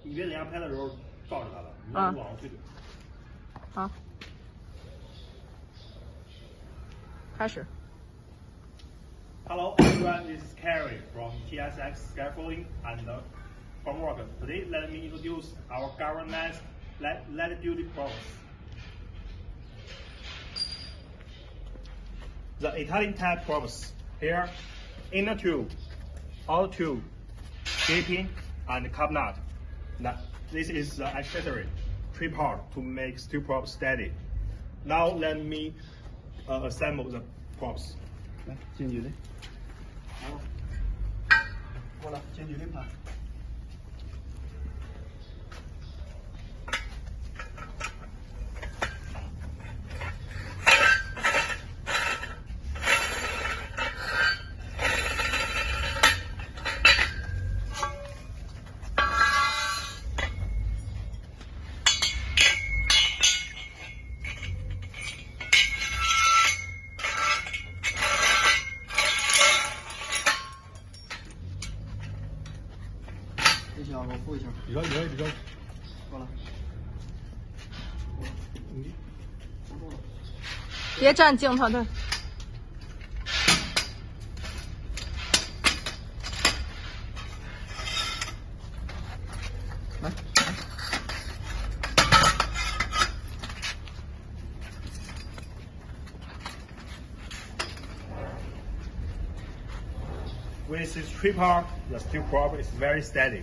你别等下拍的时候照着它了，你要往后退。好，开始。Hello everyone, this is Carrie from TSX Scaffolding and Formwork. Today, let me introduce our governance latitude process. The Italian type process. Here, inner tube, outer tube, gaping, and cup nut. Now, this is the accessory, three part to make steel prop steady. Now let me assemble the props. 来，近距离。好，过来，近距离拍。这小我扶一下。比较。过来。别站镜头对。来。With this three part, the steel prop is very steady.